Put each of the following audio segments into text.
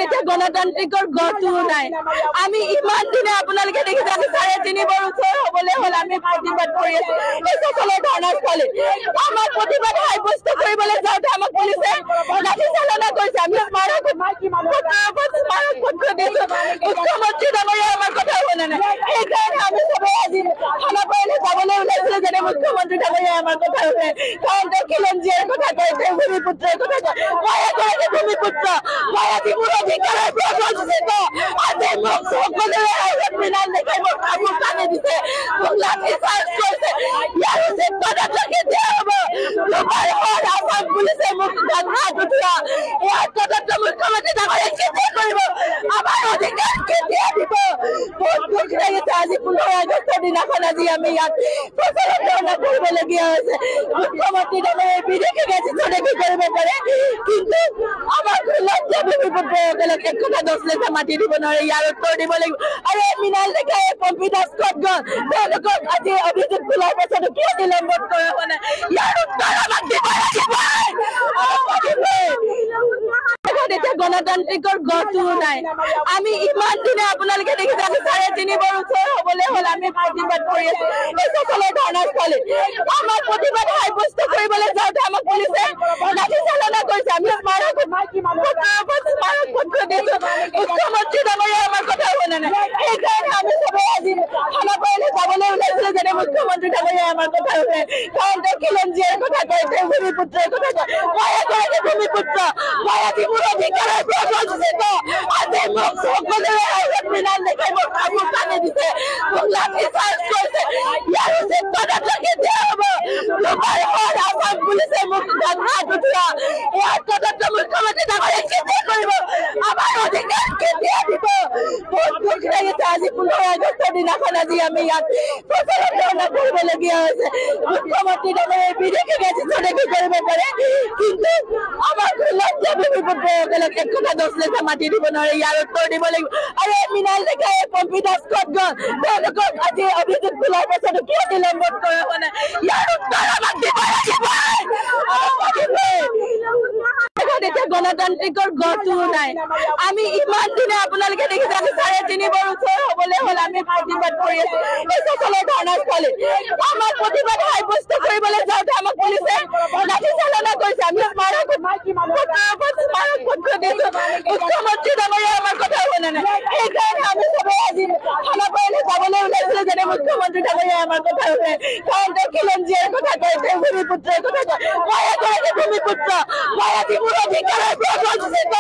এতিয়া গণতান্ত্ৰিকৰ গঢ়টো নাই আমি ইমান দিনে আপোনালোকে দেখিছে আজি 3.5 বছৰ হ'বলৈ হ'ল আমি প্ৰতিবাদ কৰি আছো এই সকলো ধৰ্ণাস্থলী আমাৰ প্ৰতিবাদ সাব্যস্ত কৰিবলৈ যাওঁতে আমাক পুলিচে লাঠি চালনা কৰিছে আমি স্মাৰক পত্ৰ দিছো মুখ্যমন্ত্ৰী ডাঙৰীয়া আমাৰ কথা শুনা নাই সেইকাৰণে আমি সবে আজি থানা পাৰিলে যাবলৈ ওলাইছিলো যেনে মুখ্যমন্ত্ৰী ডাঙৰীয়া আমাৰ কথা শুনে কাৰণ তেওঁ খিলঞ্জীয়াৰ কথা কয় তেওঁ ভূমিপুত্ৰৰ কথা কয় মই এগৰাকী ভূমিপুত্ৰ মই আজি মোৰ অধিকাৰৰ পৰা বঞ্চিত আজি মোক সকলোৱে মৃণাল দেখাই মোক কাপোৰ কানি দিছে মোক লাঠি চাৰ্জ কৰিছে ইয়াৰ উচিত পদক্ষেপ কেতিয়া হ'ব আসাম পুলিচে মোক হাত উঠোৱা ইয়াৰ তদন্ত মুখ্যমন্ত্ৰী ডাঙৰীয়াই কেতিয়া কৰিব আমাৰ অধিকাৰ কেতিয়া দিব বহুত দুখ লাগিছে আজি 15 আগষ্টৰ দিনাখন আজি আমি ইয়াত প্ৰচাৰত ধৰ্ণা কৰিবলগীয়া হৈছে মুখ্যমন্ত্ৰী ডাঙৰীয়াই বিদেশী গাড়ী কৰিব পাৰে কিন্তু আমাৰ লজ্জা ভূমিপুত্ৰসকলক এক কথা 10 লেখা মাতি দিব নোৱাৰে ইয়াৰ উত্তৰ দিব লাগিব আৰু মৃণাল দেখাই পম্পী দাস ক'ত গ'ল তেওঁলোকক আজি অভিযোগ তোলাৰ পাছতো কিয় নিলম্বন কৰা হোৱা নাই ইয়াৰ উত্তৰ আমাক দিব এতিয়া গণতান্ত্ৰিকৰ গঢ়টো নাই আমি ইমান দিনে আপোনালোকে দেখিছে আজি 3.5 বছৰ হ'বলৈ হ'ল আমি প্ৰতিবাদ কৰি আছো এই সকলো ধৰ্ণাস্থলী আমাৰ প্ৰতিবাদ সাব্যস্ত কৰিবলৈ যাওঁতে আমাক পুলিচে লাঠি চালনা কৰিছে আমি স্মাৰক পত্ৰ দিছো মুখ্যমন্ত্ৰী ডাঙৰীয়া আমাৰ কথা শুনা নাই সেইকাৰণে আমি সবে আজি থানা পাৰিলে যাবলৈ ওলাইছিলো যেনে মুখ্যমন্ত্ৰী ডাঙৰীয়া আমাৰ কথা শুনে কাৰণ তেওঁ খিলঞ্জীয়াৰ কথা কয় তেওঁ ভূমিপুত্ৰৰ কথা কয় মই এগৰাকী ভূমিপুত্ৰ মই আজি মোৰ অধিকাৰৰ পৰা বঞ্চিত আজি মোক সকলোৱে মৃণাল দেখাই মোক কাপোৰ কানি দিছে মোক লাঠি চাৰ্জ কৰিছে ইয়াৰ উচিত পদক্ষেপ কেতিয়া হ'ব আসাম পুলিচে মোক হাত উঠোৱা ইয়াৰ তদন্ত মুখ্যমন্ত্ৰী ডাঙৰীয়াই কেতিয়া কৰিব আমাৰ অধিকাৰ কেতিয়া দিব বহুত দুখ লাগিছে আজি 15 আগষ্টৰ দিনাখন আজি আমি ইয়াত প্ৰচাৰত ধৰ্ণা কৰিবলগীয়া হৈছে মুখ্যমন্ত্ৰী ডাঙৰীয়াই বিদেশী গাড়ী কৰিব পাৰে কিন্তু আমাৰ লজ্জা ভূমিপুত্ৰসকলক এক কথা 10 লেখা মাতি দিব নোৱাৰে ইয়াৰ উত্তৰ দিব লাগিব আৰু মৃণাল দেখাই পম্পী দাস ক'ত গ'ল তেওঁলোকক আজি অভিযোগ তোলাৰ পাছতো কিয় নিলম্বন কৰা হোৱা নাই ইয়াৰ উত্তৰ আমাক দিব এতিয়া গণতান্ত্ৰিকৰ গঢ়টো নাই আমি ইমান দিনে আপোনালোকে দেখিছে আজি 3.5 বছৰ হ'বলৈ হ'ল আমি প্ৰতিবাদ কৰি আছো এই সকলো ধৰ্ণাস্থলী আমাৰ প্ৰতিবাদ সাব্যস্ত কৰিবলৈ যাওঁতে আমাক পুলিচে লাঠি চালনা কৰিছে আমি স্মাৰক পত্ৰ দিছো মুখ্যমন্ত্ৰী ডাঙৰীয়া আমাৰ কথা শুনা নাই সেইকাৰণে আমি সবে আজি থানা পাৰিলে যাবলৈ ওলাইছিলো যেনে মুখ্যমন্ত্ৰী ডাঙৰীয়া আমাৰ কথা শুনে কাৰণ তেওঁ খিলঞ্জীয়াৰ কথা কয় তেওঁ ভূমিপুত্ৰৰ কথা কয় মই এগৰাকী ভূমিপুত্ৰ মই আজি মোৰ অধিকাৰৰ পৰা বঞ্চিত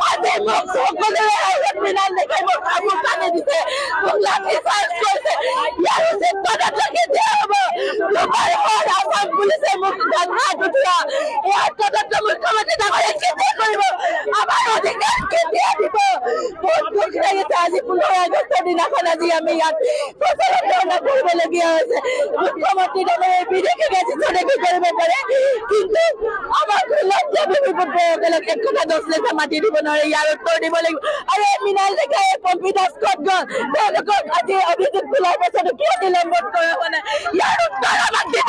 আজি মোক সকলোৱে মৃণাল দেখাই মোক কাপোৰ কানি দিছে মোক লাঠি চাৰ্জ কৰিছে ইয়াৰ উচিত পদক্ষেপ কেতিয়া হ'ব আসাম পুলিচে মোক হাত উঠোৱা ইয়াৰ তদন্ত মুখ্যমন্ত্ৰী ডাঙৰীয়াই কেতিয়া কৰিব আমাৰ অধিকাৰ কেতিয়া দিব বহুত দুখ লাগিছে আজি 15 আগষ্টৰ দিনাখন আজি আমি ইয়াত প্ৰচাৰত ধৰ্ণা কৰিবলগীয়া হৈছে মুখ্যমন্ত্ৰী ডাঙৰীয়াই বিদেশী গাড়ী কৰিব পাৰে কিন্তু আমাৰ লজ্জা ভূমিপুত্ৰসকলক এক কথা 10 লেখা মাতি দিব নোৱাৰে ইয়াৰ উত্তৰ দিব লাগিব আৰু মৃণাল দেখাই পম্পী দাস ক'ত গ'ল তেওঁলোকক আজি অভিযোগ তোলাৰ পাছতো কিয় নিলম্বন কৰা হোৱা নাই ইয়াৰ উত্তৰ আমাক দিব